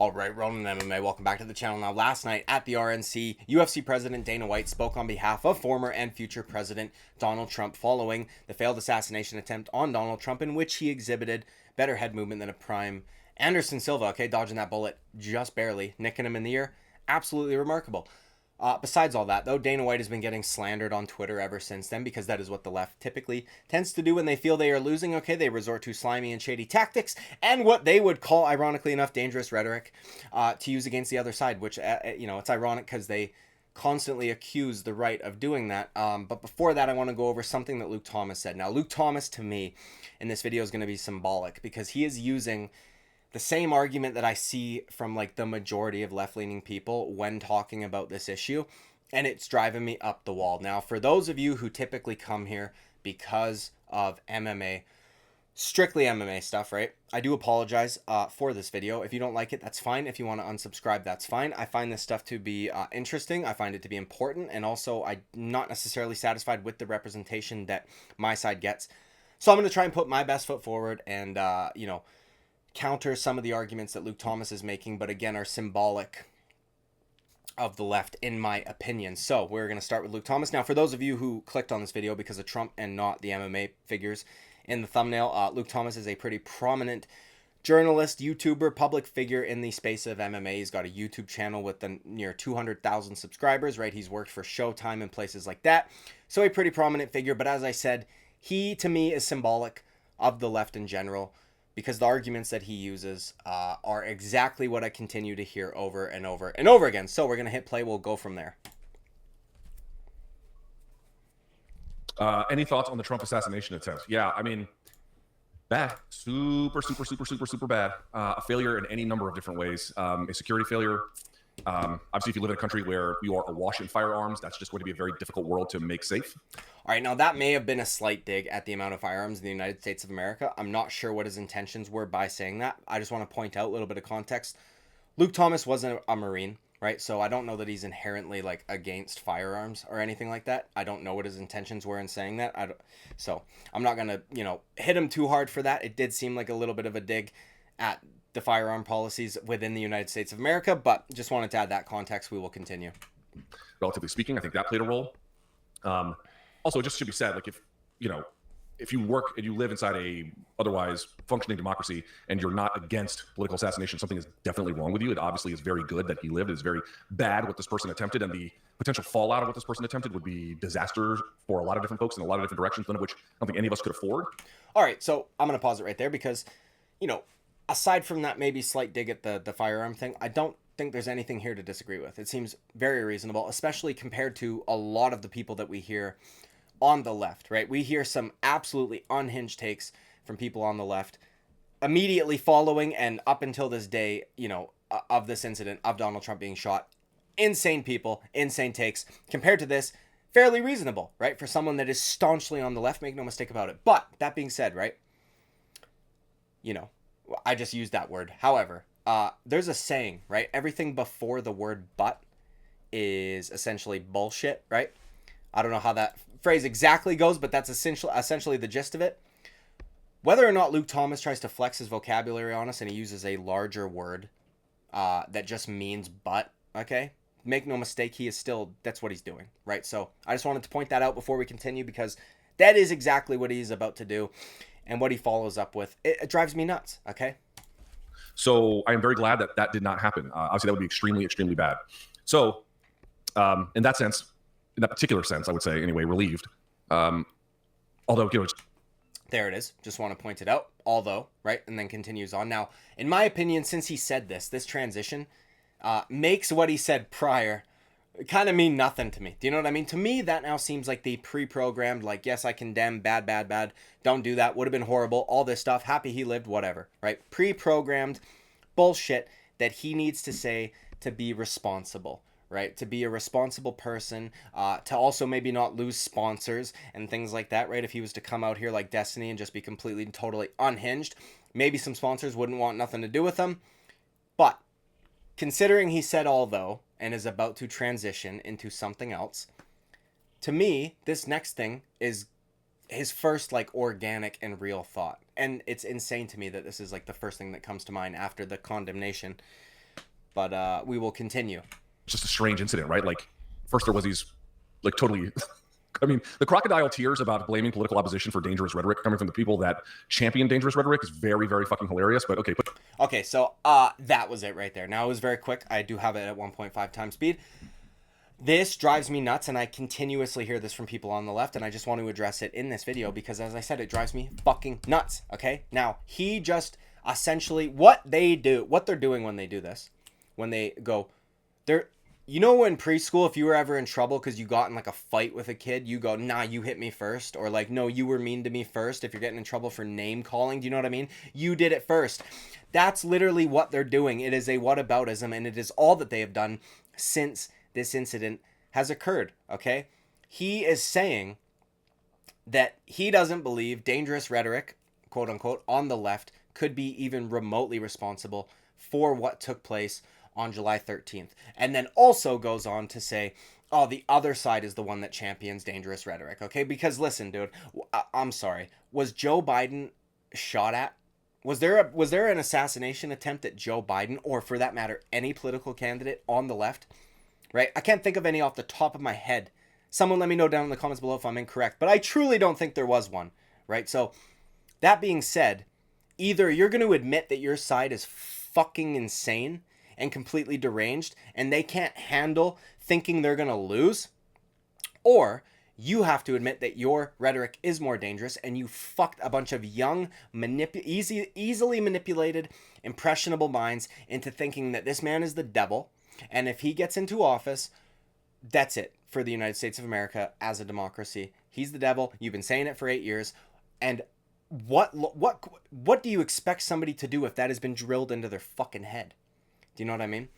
All right, Ronan MMA, welcome back to the channel. Now, last night at the RNC, UFC President Dana White spoke on behalf of former and future President Donald Trump following the failed assassination attempt on Donald Trump, in which he exhibited better head movement than a prime Anderson Silva, okay, dodging that bullet just barely, nicking him in the ear. Absolutely remarkable. Besides all that, though, Dana White has been getting slandered on Twitter ever since then, because that is what the left typically tends to do when they feel they are losing. Okay, they resort to slimy and shady tactics and what they would call, ironically enough, dangerous rhetoric to use against the other side, which, it's ironic because they constantly accuse the right of doing that. But before that, I want to go over something that Luke Thomas said. Now, Luke Thomas, to me, in this video is going to be symbolic because he is using the same argument that I see from like the majority of left-leaning people when talking about this issue, and it's driving me up the wall. Now, for those of you who typically come here because of MMA, strictly MMA stuff, right? I do apologize for this video. If you don't like it, that's fine. If you want to unsubscribe, that's fine. I find this stuff to be interesting. I find it to be important, and also I'm not necessarily satisfied with the representation that my side gets. So I'm going to try and put my best foot forward and, counter some of the arguments that Luke Thomas is making, but again are symbolic of the left, in my opinion. So we're going to start with Luke Thomas. Now, for those of you who clicked on this video because of Trump and not the MMA figures in the thumbnail, Luke Thomas is a pretty prominent journalist, YouTuber, public figure in the space of MMA. He's got a YouTube channel with near 200,000 subscribers, right? He's worked for Showtime and places like that. So a pretty prominent figure, but as I said, he to me is symbolic of the left in general, because the arguments that he uses are exactly what I continue to hear over and over and over again. So we're going to hit play. We'll go from there. Any thoughts on the Trump assassination attempt? Yeah, I mean, bad. Super bad. A failure in any number of different ways. A security failure. Obviously, if you live in a country where you are awash in firearms, that's just going to be a very difficult world to make safe. All right, now that may have been a slight dig at the amount of firearms in the United States of America. I'm not sure what his intentions were by saying that. I just want to point out a little bit of context. Luke Thomas wasn't a Marine, right? So I don't know that he's inherently like against firearms or anything like that. I don't know what his intentions were in saying that. So I'm not going to, hit him too hard for that. It did seem like a little bit of a dig at the firearm policies within the United States of America, but just wanted to add that context. We will continue. Relatively speaking, I think that played a role. Also, it just should be said, like if you work and you live inside a otherwise functioning democracy and you're not against political assassination, something is definitely wrong with you. It obviously is very good that he lived. It's very bad what this person attempted, and the potential fallout of what this person attempted would be disaster for a lot of different folks in a lot of different directions, none of which I don't think any of us could afford. All right, so I'm going to pause it right there because, aside from that maybe slight dig at the firearm thing, I don't think there's anything here to disagree with. It seems very reasonable, especially compared to a lot of the people that we hear on the left, right? We hear some absolutely unhinged takes from people on the left immediately following and up until this day, of this incident of Donald Trump being shot. Insane people, insane takes. Compared to this, fairly reasonable, right? For someone that is staunchly on the left, make no mistake about it. But that being said, right? I just used that word. However, there's a saying, right? Everything before the word but is essentially bullshit, right? I don't know how that phrase exactly goes, but that's essentially the gist of it. Whether or not Luke Thomas tries to flex his vocabulary on us and he uses a larger word that just means but, okay? Make no mistake, that's what he's doing, right? So I just wanted to point that out before we continue, because that is exactly what he's about to do, and what he follows up with. It drives me nuts, okay? So I am very glad that that did not happen. Obviously, that would be extremely bad. So in that sense, in that particular sense, I would say, anyway, relieved. Although, there it is. Just want to point it out. Although, right? And then continues on. Now, in my opinion, since he said this transition makes what he said prior kind of mean nothing to me. Do you know what I mean? To me, that now seems like the pre-programmed, like, yes, I condemn, bad, don't do that, would have been horrible, all this stuff, happy he lived, whatever, right? Pre-programmed bullshit that he needs to say to be responsible, right? To be a responsible person, to also maybe not lose sponsors and things like that, right? If he was to come out here like Destiny and just be completely and totally unhinged, maybe some sponsors wouldn't want nothing to do with him. But considering he said all though, and is about to transition into something else, to me, this next thing is his first like organic and real thought. And it's insane to me that this is like the first thing that comes to mind after the condemnation but we will continue. It's just a strange incident, right? Like, first there was these, like, totally. I mean, the crocodile tears about blaming political opposition for dangerous rhetoric coming from the people that champion dangerous rhetoric is very, very fucking hilarious. But okay. Okay, so that was it right there. Now, it was very quick. I do have it at 1.5 times speed. This drives me nuts, and I continuously hear this from people on the left, and I just want to address it in this video because, as I said, it drives me fucking nuts, okay? Now, he just essentially, what they're doing when they do this, when they go, you know, in preschool, if you were ever in trouble because you got in like a fight with a kid, you go, nah, you hit me first, or like, no, you were mean to me first. If you're getting in trouble for name calling, do you know what I mean? You did it first. That's literally what they're doing. It is a whataboutism, and it is all that they have done since this incident has occurred, okay? He is saying that he doesn't believe dangerous rhetoric, quote unquote, on the left could be even remotely responsible for what took place on July 13th. And then also goes on to say, oh, the other side is the one that champions dangerous rhetoric, okay? Because listen, dude, I'm sorry. Was Joe Biden shot at? Was there an assassination attempt at Joe Biden, or for that matter, any political candidate on the left? Right? I can't think of any off the top of my head. Someone let me know down in the comments below if I'm incorrect, but I truly don't think there was one, right? So that being said, either you're going to admit that your side is fucking insane and completely deranged and they can't handle thinking they're going to lose, or you have to admit that your rhetoric is more dangerous and you fucked a bunch of young, easily manipulated, impressionable minds into thinking that this man is the devil. And if he gets into office, that's it for the United States of America as a democracy. He's the devil. You've been saying it for 8 years. And what do you expect somebody to do if that has been drilled into their fucking head? Do you know what I mean?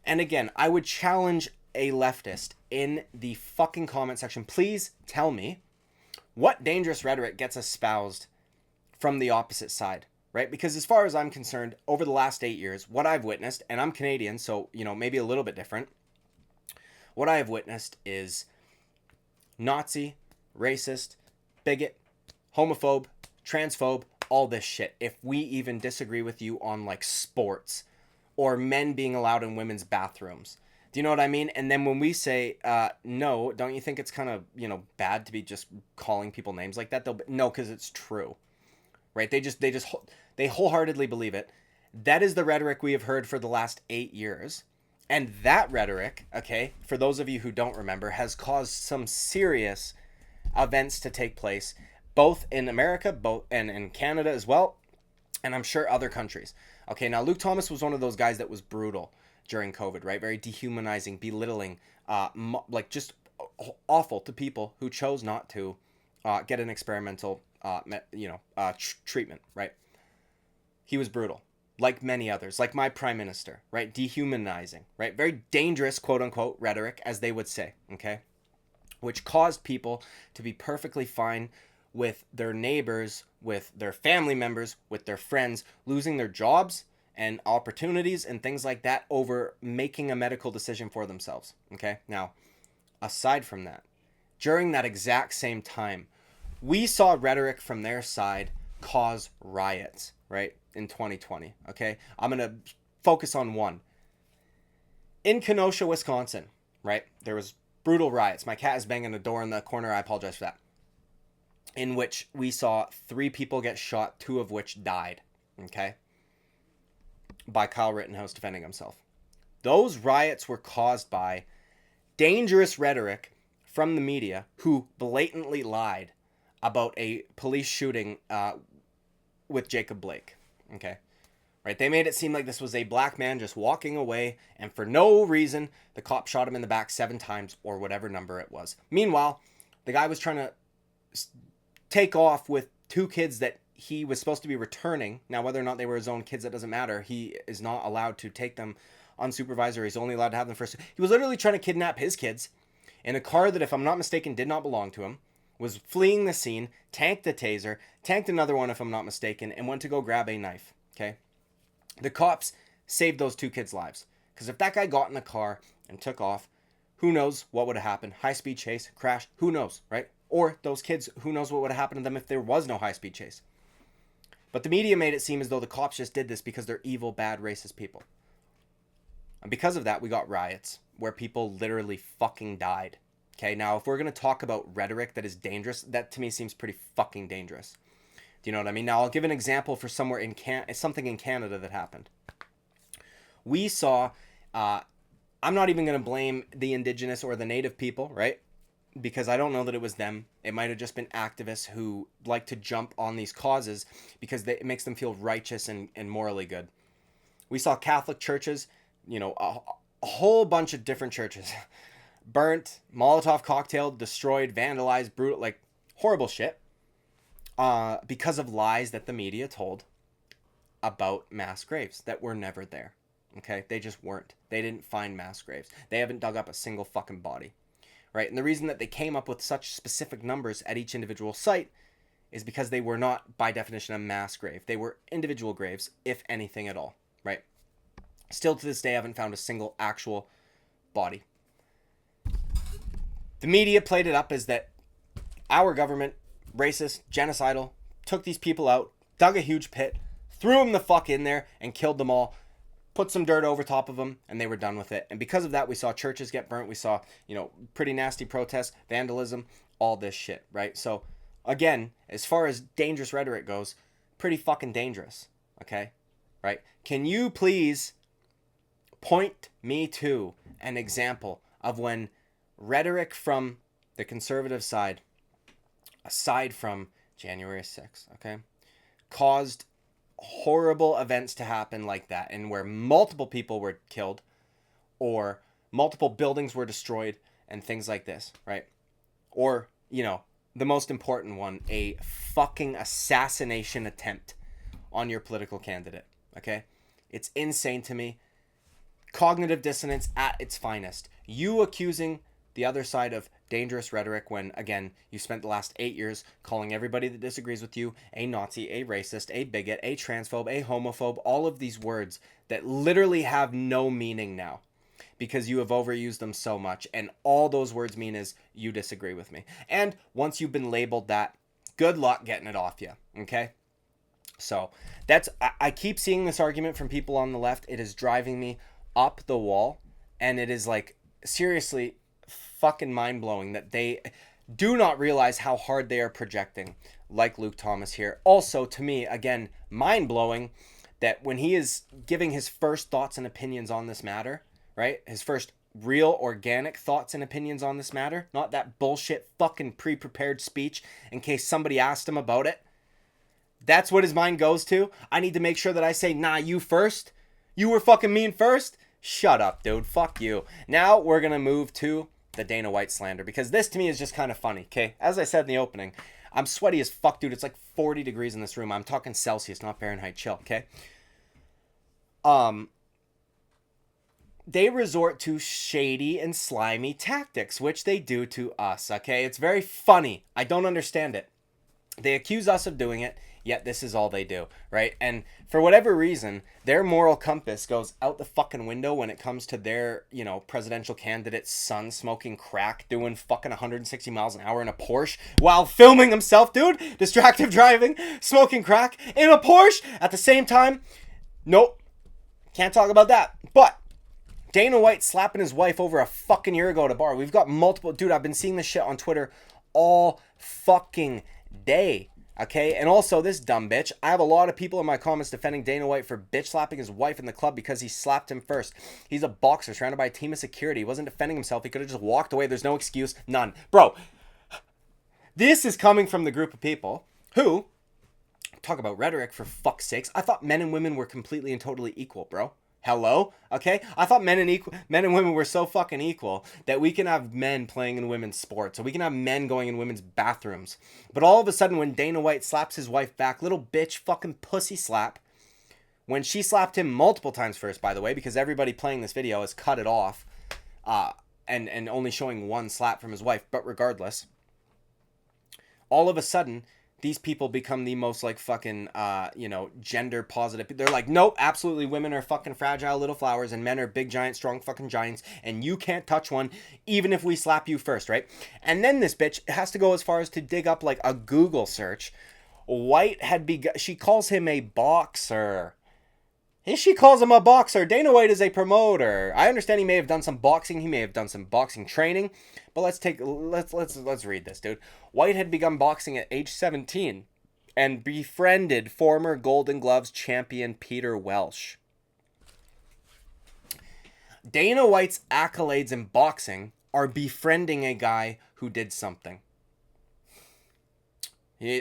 And again, I would challenge a leftist in the fucking comment section. Please tell me what dangerous rhetoric gets espoused from the opposite side. Right? Because as far as I'm concerned, over the last 8 years, what I've witnessed, and I'm Canadian, so, you know, maybe a little bit different. What I have witnessed is Nazi, racist, bigot, homophobe, transphobe, all this shit. If we even disagree with you on like sports or men being allowed in women's bathrooms. Do you know what I mean? And then when we say, no, don't you think it's kind of, you know, bad to be just calling people names like that? No, because it's true. Right? They wholeheartedly believe it. That is the rhetoric we have heard for the last 8 years. And that rhetoric, okay, for those of you who don't remember, has caused some serious events to take place, both in America, and in Canada as well, and I'm sure other countries. Okay, now Luke Thomas was one of those guys that was brutal during COVID, right? Very dehumanizing, belittling, like just awful to people who chose not to get an experimental treatment, right? He was brutal, like many others, like my prime minister, right? Dehumanizing, right? Very dangerous, quote unquote, rhetoric, as they would say, okay? Which caused people to be perfectly fine with their neighbors, with their family members, with their friends, losing their jobs and opportunities and things like that over making a medical decision for themselves, okay? Now, aside from that, during that exact same time, we saw rhetoric from their side cause riots, right, in 2020, okay? I'm going to focus on one. In Kenosha, Wisconsin, right, there was brutal riots. My cat is banging the door in the corner. I apologize for that. In which we saw 3 people get shot, 2 of which died, okay, by Kyle Rittenhouse defending himself. Those riots were caused by dangerous rhetoric from the media who blatantly lied about a police shooting with Jacob Blake, okay? Right? They made it seem like this was a black man just walking away, and for no reason, the cop shot him in the back 7 times, or whatever number it was. Meanwhile, the guy was trying to take off with 2 kids that he was supposed to be returning. Now, whether or not they were his own kids, that doesn't matter. He is not allowed to take them unsupervised, or he's only allowed to have them first. He was literally trying to kidnap his kids in a car that, if I'm not mistaken, did not belong to him, was fleeing the scene, tanked the taser, tanked another one, if I'm not mistaken, and went to go grab a knife, okay? The cops saved those 2 kids' lives. Because if that guy got in the car and took off, who knows what would have happened? High-speed chase, crash, who knows, right? Or those kids, who knows what would have happened to them if there was no high-speed chase. But the media made it seem as though the cops just did this because they're evil, bad, racist people. And because of that, we got riots where people literally fucking died. Okay, now if we're going to talk about rhetoric that is dangerous, that to me seems pretty fucking dangerous. Do you know what I mean? Now I'll give an example for somewhere in something in Canada that happened. We saw, I'm not even going to blame the indigenous or the native people, right? Because I don't know that it was them. It might have just been activists who like to jump on these causes because it makes them feel righteous and morally good. We saw Catholic churches, you know, a whole bunch of different churches burnt, Molotov cocktailed, destroyed, vandalized, brutal, like horrible shit, because of lies that the media told about mass graves that were never there. Okay, they just weren't. They didn't find mass graves. They haven't dug up a single fucking body, right? And the reason that they came up with such specific numbers at each individual site is because they were not, by definition, a mass grave. They were individual graves, if anything at all, right? Still to this day, I haven't found a single actual body. The media played it up as that our government, racist, genocidal, took these people out, dug a huge pit, threw them the fuck in there, and killed them all. Put some dirt over top of them, and they were done with it. And because of that, we saw churches get burnt. We saw, you know, pretty nasty protests, vandalism, all this shit, right? So, again, as far as dangerous rhetoric goes, pretty fucking dangerous, okay? Right? Can you please point me to an example of when rhetoric from the conservative side, aside from January 6th, okay, caused horrible events to happen like that, and where multiple people were killed or multiple buildings were destroyed and things like this, right? Or, you know, the most important one, a fucking assassination attempt on your political candidate, okay? It's insane to me. Cognitive dissonance at its finest. You accusing the other side of dangerous rhetoric when, again, you spent the last 8 years calling everybody that disagrees with you a Nazi, a racist, a bigot, a transphobe, a homophobe, all of these words that literally have no meaning now because you have overused them so much, and all those words mean is you disagree with me. And once you've been labeled that, good luck getting it off you, okay? So I keep seeing this argument from people on the left. It is driving me up the wall, and it is like seriously fucking mind-blowing that they do not realize how hard they are projecting, like Lukethomas here. Also, to me, again, mind-blowing that when he is giving his first thoughts and opinions on this matter, right, his first real organic thoughts and opinions on this matter, not that bullshit fucking pre-prepared speech in case somebody asked him about it, that's what his mind goes to. I need to make sure that I say, nah, you first, you were fucking mean first. Shut up, dude. Fuck you. Now we're gonna move to the Dana White slander, because this to me is just kind of funny, okay? As I said in the opening, I'm sweaty as fuck, dude. It's like 40 degrees in this room. I'm talking Celsius, not Fahrenheit. Chill, okay? They resort to shady and slimy tactics, which they do to us, okay? It's very funny. I don't understand it. They accuse us of doing it, yet this is all they do, right? And for whatever reason, their moral compass goes out the fucking window when it comes to their, you know, presidential candidate's son smoking crack, doing fucking 160 miles an hour in a Porsche while filming himself, dude. Distracted driving, smoking crack in a Porsche at the same time. Nope. Can't talk about that. But Dana White slapping his wife over a fucking year ago at a bar. We've got multiple... Dude, I've been seeing this shit on Twitter all fucking day. Okay, and also this dumb bitch. I have a lot of people in my comments defending Dana White for bitch slapping his wife in the club because he slapped him first. He's a boxer surrounded by a team of security. He wasn't defending himself. He could have just walked away. There's no excuse. None. Bro, this is coming from the group of people who talk about rhetoric, for fuck's sakes. I thought men and women were completely and totally equal, bro. Hello? Okay? I thought men and women were so fucking equal that we can have men playing in women's sports, so we can have men going in women's bathrooms. But all of a sudden, when Dana White slaps his wife back, little bitch fucking pussy slap, when she slapped him multiple times first, by the way, because everybody playing this video has cut it off, and only showing one slap from his wife, but regardless, all of a sudden, these people become the most, like, fucking, gender positive. They're like, nope, absolutely, women are fucking fragile little flowers, and men are big, giant, strong fucking giants, and you can't touch one, even if we slap you first, right? And then this bitch has to go as far as to dig up, like, a Google search. White had she calls him a boxer. She calls him a boxer. Dana White is a promoter. I understand he may have done some boxing. He may have done some boxing training. But let's read this, dude. White had begun boxing at age 17 and befriended former Golden Gloves champion Peter Welsh. Dana White's accolades in boxing are befriending a guy who did something.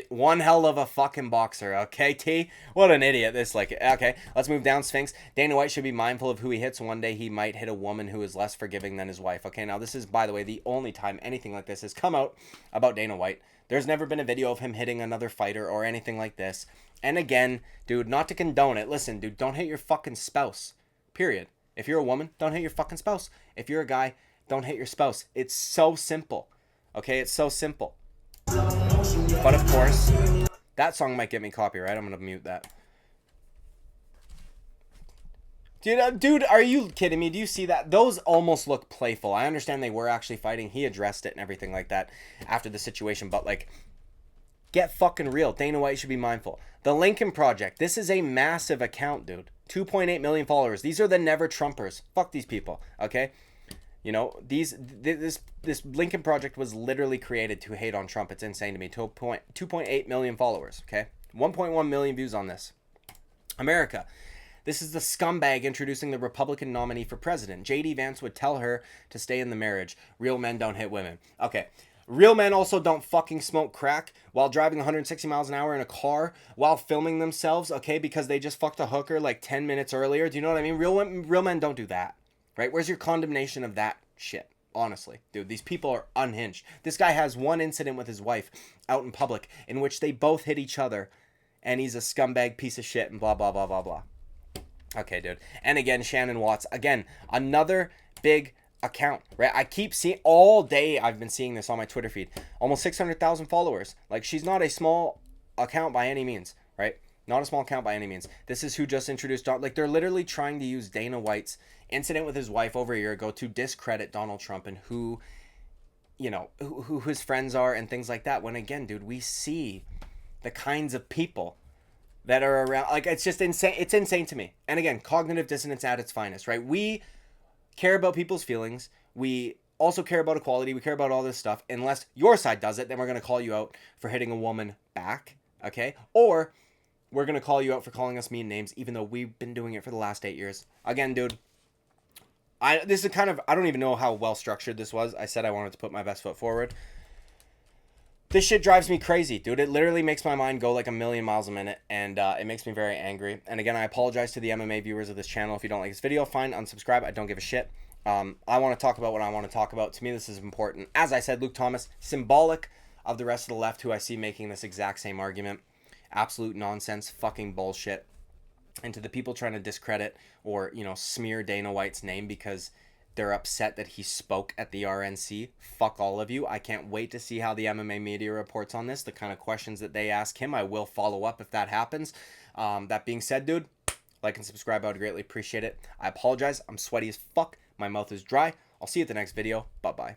One hell of a fucking boxer, okay, T? What an idiot. Okay, let's move down, Sphinx. Dana White should be mindful of who he hits. One day he might hit a woman who is less forgiving than his wife. Okay, now this is, by the way, the only time anything like this has come out about Dana White. There's never been a video of him hitting another fighter or anything like this. And again, dude, not to condone it. Listen, dude, don't hit your fucking spouse. Period. If you're a woman, don't hit your fucking spouse. If you're a guy, don't hit your spouse. It's so simple. Okay, it's so simple. But of course, that song might get me copyright. I'm going to mute that. Dude, are you kidding me? Do you see that? Those almost look playful. I understand they were actually fighting. He addressed it and everything like that after the situation. But, like, get fucking real. Dana White should be mindful. The Lincoln Project. This is a massive account, dude. 2.8 million followers. These are the never Trumpers. Fuck these people, okay? You know, this Lincoln Project was literally created to hate on Trump. It's insane to me. 2.8 million followers, okay? 1.1 million views on this. America. This is the scumbag introducing the Republican nominee for president. J.D. Vance would tell her to stay in the marriage. Real men don't hit women. Okay. Real men also don't fucking smoke crack while driving 160 miles an hour in a car while filming themselves, okay, because they just fucked a hooker like 10 minutes earlier. Do you know what I mean? Real men don't do that. Right? Where's your condemnation of that shit? Honestly, dude, these people are unhinged. This guy has one incident with his wife out in public in which they both hit each other, and he's a scumbag piece of shit and blah, blah, blah, blah, blah. Okay, dude. And again, Shannon Watts. Again, another big account, right? I keep seeing, all day I've been seeing this on my Twitter feed. Almost 600,000 followers. Like, she's not a small account by any means, right? Not a small account by any means. This is who just introduced Donald. Like, they're literally trying to use Dana White's incident with his wife over a year ago to discredit Donald Trump and who, you know, who his friends are and things like that. When again, dude, we see the kinds of people that are around. Like, it's just insane. It's insane to me. And again, cognitive dissonance at its finest, right? We care about people's feelings. We also care about equality. We care about all this stuff. Unless your side does it, then we're going to call you out for hitting a woman back, okay? Or we're going to call you out for calling us mean names, even though we've been doing it for the last 8 years. Again, dude, this is kind of, I don't even know how well structured this was. I said I wanted to put my best foot forward. This shit drives me crazy, dude. It literally makes my mind go like a million miles a minute, and it makes me very angry. And again, I apologize to the MMA viewers of this channel. If you don't like this video, fine, unsubscribe. I don't give a shit. I want to talk about what I want to talk about. To me, this is important. As I said, Luke Thomas, symbolic of the rest of the left who I see making this exact same argument. Absolute nonsense, fucking bullshit. And to the people trying to discredit or, you know, smear Dana White's name because they're upset that he spoke at the RNC, fuck all of you. I can't wait to see how the MMA media reports on this, the kind of questions that they ask him. I will follow up if that happens. That being said, dude, like and subscribe. I would greatly appreciate it. I apologize. I'm sweaty as fuck. My mouth is dry. I'll see you at the next video. Bye-bye.